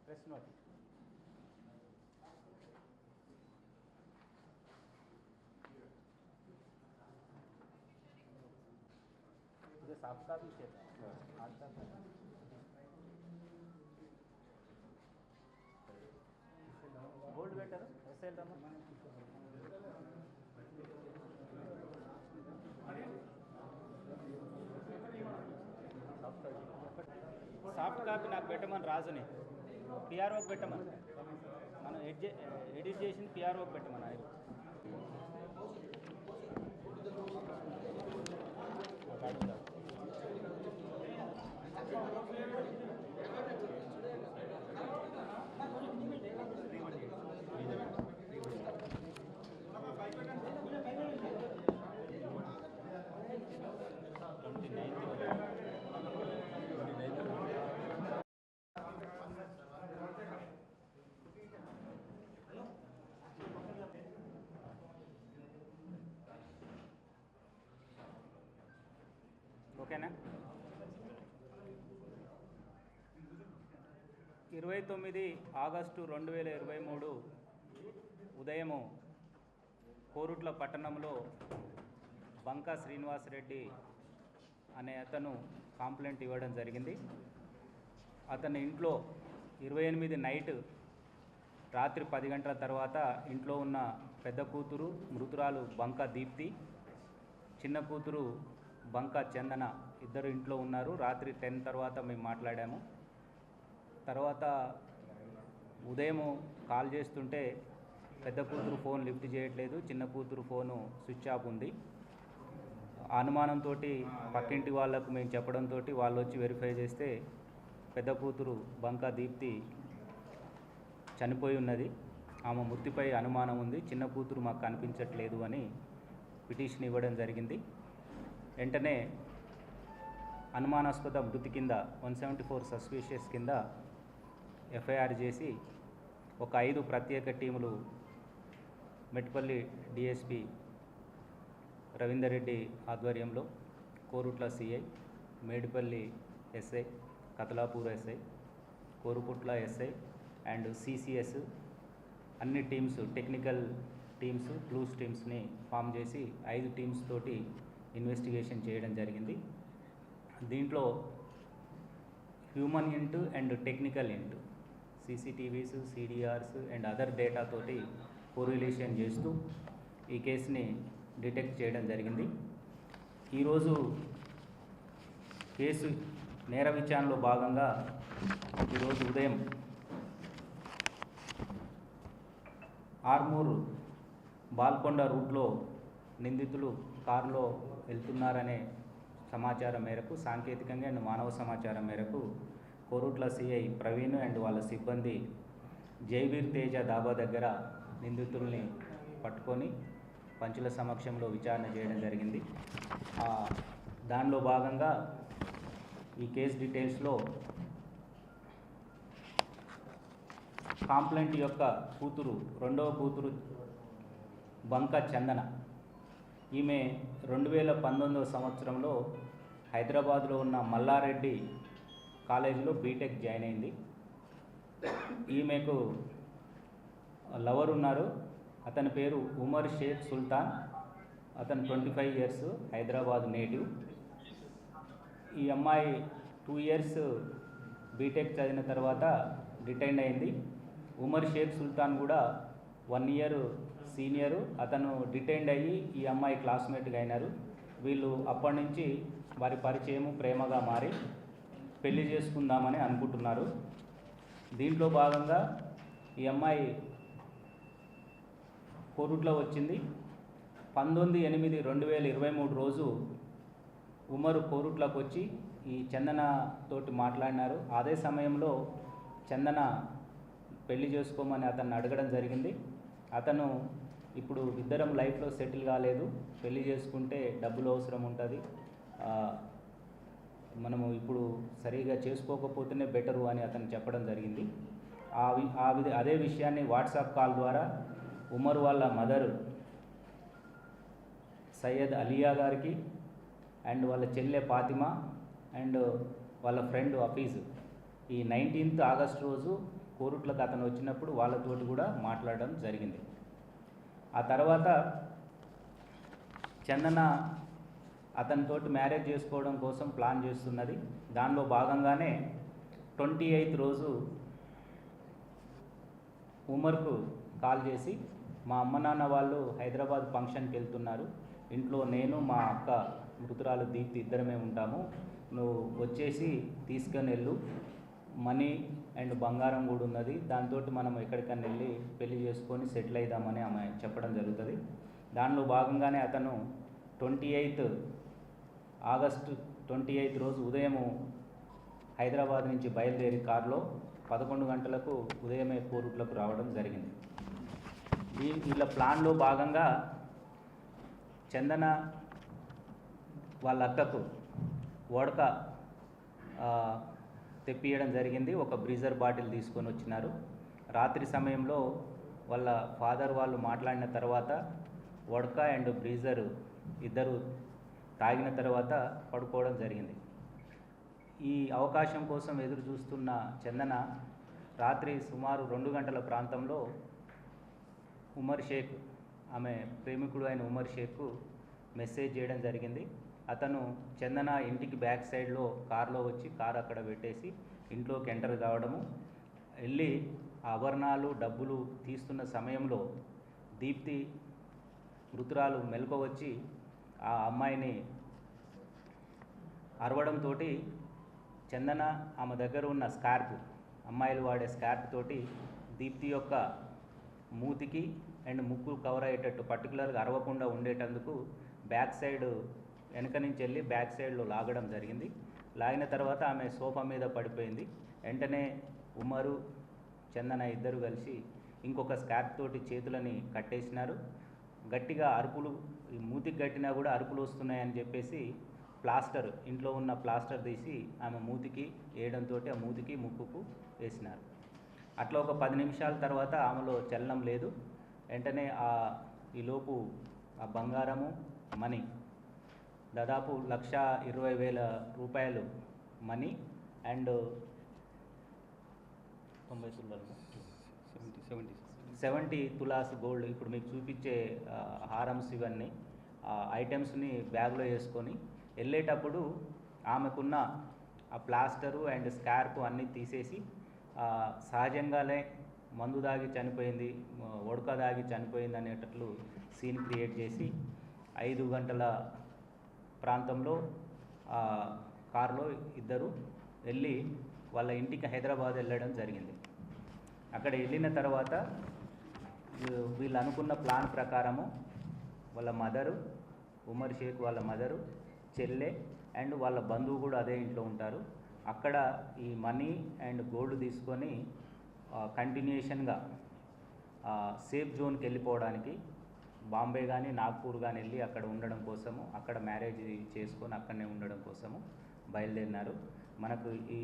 Press note. मुझे साफ का भी चाहिए हाथ का गोल्ड बेटर ऐसे సాఫ్ట్ కాపీ నాకు పెట్టమని రాజుని పిఆర్ఓకి పెట్టమని మనం ఎడిట్ చేసింది పిఆర్ఓకి పెట్టమని ఆయన ఓకేనా 29 ఆగస్టు 2023 ఉదయము కోరుట్ల పట్టణంలో బంకా శ్రీనివాసరెడ్డి అనే అతను కంప్లైంట్ ఇవ్వడం జరిగింది. అతని ఇంట్లో 28 నైట్ రాత్రి 10 గంటల తర్వాత ఇంట్లో ఉన్న పెద్ద కూతురు మృతురాలు బంకా దీప్తి, చిన్న కూతురు బంకా చందన ఇద్దరు ఇంట్లో ఉన్నారు. రాత్రి 10 తర్వాత మేము మాట్లాడాము. తర్వాత ఉదయం కాల్ చేస్తుంటే పెద్ద కూతురు ఫోన్ లిఫ్ట్ చేయట్లేదు, చిన్న కూతురు ఫోను స్విచ్ ఆఫ్ ఉంది. అనుమానంతో పక్కింటి వాళ్ళకు మేము చెప్పడంతో వాళ్ళు వచ్చి వెరిఫై చేస్తే పెద్ద కూతురు బంకా దీప్తి చనిపోయి ఉన్నది. ఆమె మృతిపై అనుమానం ఉంది. చిన్న కూతురు మాకు కనిపించట్లేదు అని పిటిషన్ ఇవ్వడం జరిగింది. వెంటనే అనుమానాస్పద మృతి కింద 174 సస్పిషియస్ కింద ఎఫ్ఐఆర్ చేసి ఒక 5 ప్రత్యేక టీములు మెట్పల్లి డిఎస్పి రవీందర్ రెడ్డి ఆధ్వర్యంలో Korutla CI, Medipalli SI, Kathalapur SI, Koruputla SI and CCS అన్ని టీమ్స్, టెక్నికల్ టీమ్స్, క్లూస్ టీమ్స్ని ఫామ్ చేసి 5 టీమ్స్ తోటి ఇన్వెస్టిగేషన్ చేయడం జరిగింది. దీంట్లో హ్యూమన్ ఇంట్ అండ్ టెక్నికల్ ఇంట్, CCTVs, CDRs and other data తోటి కోరిలేషన్ చేస్తూ ఈ కేసుని డిటెక్ట్ చేయడం జరిగింది. ఈరోజు కేసు నేర విచారణలో భాగంగా ఈరోజు ఉదయం ఆర్మూర్ బాల్కొండ రూట్లో నిందితులు కారులో వెళ్తున్నారనే సమాచారం మేరకు, సాంకేతికంగా అండ్ మానవ సమాచారం మేరకు కోరుట్ల సిఐ ప్రవీణ్ అండ్ వాళ్ళ సిబ్బంది జైవీర్ తేజ డాబా దగ్గర నిందితుల్ని పట్టుకొని పంచుల సమక్షంలో విచారణ చేయడం జరిగింది. దానిలో భాగంగా ఈ కేసు డీటెయిల్స్లో కాంప్లైంట్ యొక్క కూతురు, రెండవ కూతురు బంకా చందన, ఈమె 2019 సంవత్సరంలో హైదరాబాద్లో ఉన్న మల్లారెడ్డి కాలేజీలో బీటెక్ జాయిన్ అయింది. ఈమెకు లవర్ ఉన్నారు. అతని పేరు ఉమర్ షేక్ సుల్తాన్. అతను 25 ఇయర్స్, హైదరాబాద్ నేటివ్. ఈ అమ్మాయి 2 ఇయర్స్ బీటెక్ చదివిన తర్వాత రిటైర్డ్ అయింది. ఉమర్ షేక్ సుల్తాన్ కూడా 1 ఇయర్ సీనియరు. అతను డిటైన్డ్ అయ్యి ఈ అమ్మాయి క్లాస్మేట్గా అయినారు. వీళ్ళు అప్పటి నుంచి వారి పరిచయము ప్రేమగా మారి పెళ్లి చేసుకుందామని అనుకుంటున్నారు. దీంట్లో భాగంగా ఈ అమ్మాయి కోరుట్లో వచ్చింది. 19/8/2023 రోజు ఉమరు కోరుట్లోకి వచ్చి ఈ చందన తోటి మాట్లాడినారు. అదే సమయంలో చందన పెళ్లి చేసుకోమని అతన్ని అడగడం జరిగింది. అతను ఇప్పుడు ఇద్దరం లైఫ్లో సెటిల్ కాలేదు, పెళ్లి చేసుకుంటే డబ్బులు అవసరం ఉంటుంది, మనము ఇప్పుడు సరిగా చేసుకోకపోతేనే బెటరు అని అతను చెప్పడం జరిగింది. అదే విషయాన్ని వాట్సాప్ కాల్ ద్వారా ఉమర్ వాళ్ళ మదర్ సయ్యద్ అలియా గారికి అండ్ వాళ్ళ చెల్లె ఫాతిమా అండ్ వాళ్ళ ఫ్రెండ్ హఫీజ్ ఈ 19th ఆగస్ట్ రోజు కోరుట్లకు అతను వచ్చినప్పుడు వాళ్ళతోటి కూడా మాట్లాడడం జరిగింది. ఆ తర్వాత చందన అతనితోటి మ్యారేజ్ చేసుకోవడం కోసం ప్లాన్ చేస్తున్నది. దానిలో భాగంగానే 28th రోజు ఉమర్కు కాల్ చేసి, మా అమ్మ నాన్న వాళ్ళు హైదరాబాద్ ఫంక్షన్కి వెళ్తున్నారు, ఇంట్లో నేను మా అక్క మృతురాలు దీప్తి ఇద్దరమే ఉంటాము, నువ్వు వచ్చేసి తీసుకొని వెళ్ళు, మనీ అండ్ బంగారం కూడా ఉన్నది, దాంతో మనం ఎక్కడికన్నా వెళ్ళి పెళ్లి చేసుకొని సెటిల్ అవుదామని ఆమె చెప్పడం జరుగుతుంది. దానిలో భాగంగానే అతను 28th ఆగస్టు 28 రోజు ఉదయము హైదరాబాద్ నుంచి బయలుదేరి కారులో 11 గంటలకు ఉదయమే కోరుట్లకు రావడం జరిగింది. వీళ్ళ ప్లాన్లో భాగంగా చందన వాళ్ళ అక్కకు వోడ్క తెప్పియడం జరిగింది. ఒక బ్రీజర్ బాటిల్ తీసుకొని వచ్చినారు. రాత్రి సమయంలో వాళ్ళ ఫాదర్ వాళ్ళు మాట్లాడిన తర్వాత వోడ్క అండ్ బ్రీజర్ ఇద్దరు తాగిన తర్వాత పడుకోవడం జరిగింది. ఈ అవకాశం కోసం ఎదురు చూస్తున్న చందన రాత్రి సుమారు 2 గంటల ప్రాంతంలో ఉమర్ షేక్, ఆమె ప్రేమికుడు అయిన ఉమర్ షేక్కు మెసేజ్ చేయడం జరిగింది. అతను చందన ఇంటికి బ్యాక్ సైడ్లో కారులో వచ్చి కారు అక్కడ పెట్టేసి ఇంట్లోకి ఎంటర్ కావడము, వెళ్ళి ఆభరణాలు డబ్బులు తీస్తున్న సమయంలో దీప్తి మృతురాలు మెలకు వచ్చి ఆ అమ్మాయిని అరవడంతో చందన ఆమె దగ్గర ఉన్న స్కార్ప్, అమ్మాయిలు వాడే స్కార్ప్ తోటి దీప్తి యొక్క మూతికి అండ్ ముక్కు కవర్ అయ్యేటట్టు పర్టికులర్గా అరవకుండా ఉండేటందుకు బ్యాక్ సైడ్ వెనక నుంచి వెళ్ళి బ్యాక్ సైడ్లో లాగడం జరిగింది. లాగిన తర్వాత ఆమె సోఫా మీద పడిపోయింది. వెంటనే ఉమరు చందన ఇద్దరు కలిసి ఇంకొక స్కార్ప్ తోటి చేతులని కట్టేసినారు. గట్టిగా అరుపులు, ఈ మూతికి కట్టినా కూడా అరుపులు వస్తున్నాయని చెప్పేసి ప్లాస్టర్, ఇంట్లో ఉన్న ప్లాస్టర్ తీసి ఆమె మూతికి వేయడంతో ఆ మూతికి ముక్కుకు వేసినారు. అట్లా ఒక 10 నిమిషాల తర్వాత ఆమెలో చలనం లేదు. వెంటనే ఈలోపు ఆ బంగారము, మనీ దాదాపు 1,20,000 రూపాయలు మనీ అండ్ 70 తులాస్ గోల్డ్, ఇప్పుడు మీకు చూపించే హారమ్స్ ఇవన్నీ ఐటమ్స్ని బ్యాగ్లో వేసుకొని వెళ్ళేటప్పుడు ఆమెకున్న ఆ ప్లాస్టరు అండ్ స్కార్ప్ అన్నీ తీసేసి సహజంగానే మందు దాగి చనిపోయింది, ఉడక దాగి చనిపోయింది అనేటట్లు సీన్ క్రియేట్ చేసి 5 గంటల ప్రాంతంలో కారులో ఇద్దరు వెళ్ళి వాళ్ళ ఇంటికి హైదరాబాద్ వెళ్ళడం జరిగింది. అక్కడ వెళ్ళిన తర్వాత వీళ్ళు అనుకున్న ప్లాన్ ప్రకారము వాళ్ళ మదరు, ఉమర్ షేక్ వాళ్ళ మదరు, చెల్లె అండ్ వాళ్ళ బంధువు కూడా అదే ఇంట్లో ఉంటారు. అక్కడ ఈ మనీ అండ్ గోల్డ్ తీసుకొని కంటిన్యూషన్గా సేఫ్ జోన్కి వెళ్ళిపోవడానికి బాంబే కానీ నాగ్పూర్ కానీ వెళ్ళి అక్కడ ఉండడం కోసము, అక్కడ మ్యారేజ్ చేసుకొని అక్కడనే ఉండడం కోసము బయలుదేరినారు. మనకు ఈ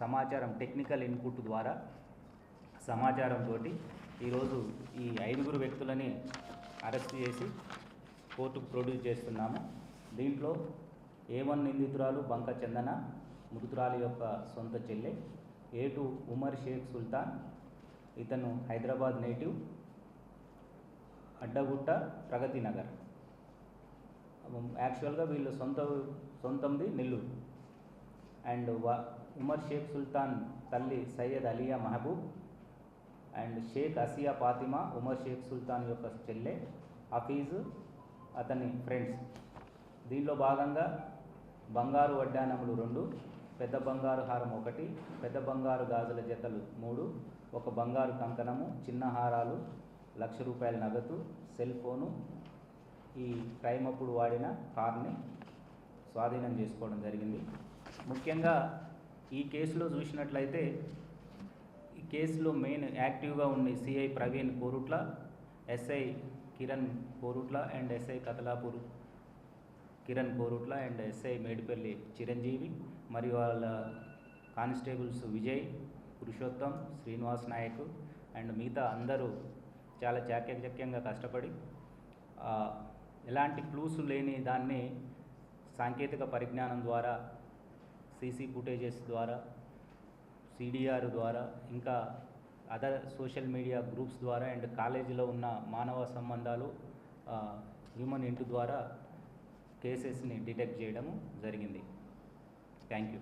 సమాచారం టెక్నికల్ ఇన్పుట్ ద్వారా సమాచారంతో ఈరోజు ఈ 5 వ్యక్తులని అరెస్ట్ చేసి కోర్టుకు ప్రొడ్యూస్ చేస్తున్నాము. దీంట్లో A1 నిందితురాలు బంక చందన, మృతురాలి యొక్క సొంత చెల్లె. A2 ఉమర్ షేక్ సుల్తాన్, ఇతను హైదరాబాద్ నేటివ్, అడ్డగుట్ట, ప్రగతి నగర్. యాక్చువల్గా వీళ్ళు సొంతంది నెల్లూరు. అండ్ ఉమర్ షేక్ సుల్తాన్ తల్లి సయ్యద్ అలియా మహబూబ్ అండ్ షేక్ అసియా ఫాతిమా, ఉమర్ షేక్ సుల్తాన్ యొక్క చెల్లె, హఫీజ్ అతని ఫ్రెండ్స్. దీనిలో భాగంగా బంగారు వడ్డానములు 2, పెద్ద బంగారు హారం 1, పెద్ద బంగారు గాజుల జతలు 3, ఒక బంగారు కంకణము, చిన్న హారాలు ₹1,00,000 నగదు, సెల్ ఫోను, ఈ క్రైమ్ అప్పుడు వాడిన కార్ని స్వాధీనం చేసుకోవడం జరిగింది. ముఖ్యంగా ఈ కేసులో చూసినట్లయితే ఈ కేసులో మెయిన్ యాక్టివ్గా ఉన్న CI Praveen Korutla, SI Kiran Korutla and SI Kathalapur Kiran Korutla and SI Medipalli Chiranjeevi మరియు వాళ్ళ కానిస్టేబుల్స్ విజయ్, పురుషోత్తం, శ్రీనివాస్ నాయక్ అండ్ మిగతా అందరూ చాలా చాకచక్యంగా కష్టపడి ఎలాంటి క్లూస్ లేని దాన్ని సాంకేతిక పరిజ్ఞానం ద్వారా, సీసీ ఫుటేజెస్ ద్వారా, సిడిఆర్ ద్వారా, ఇంకా అదర్ సోషల్ మీడియా గ్రూప్స్ ద్వారా అండ్ కాలేజీలో ఉన్న మానవ సంబంధాలు హ్యూమన్ ఇంటు ద్వారా కేసెస్ని డిటెక్ట్ చేయడము జరిగింది. Thank you.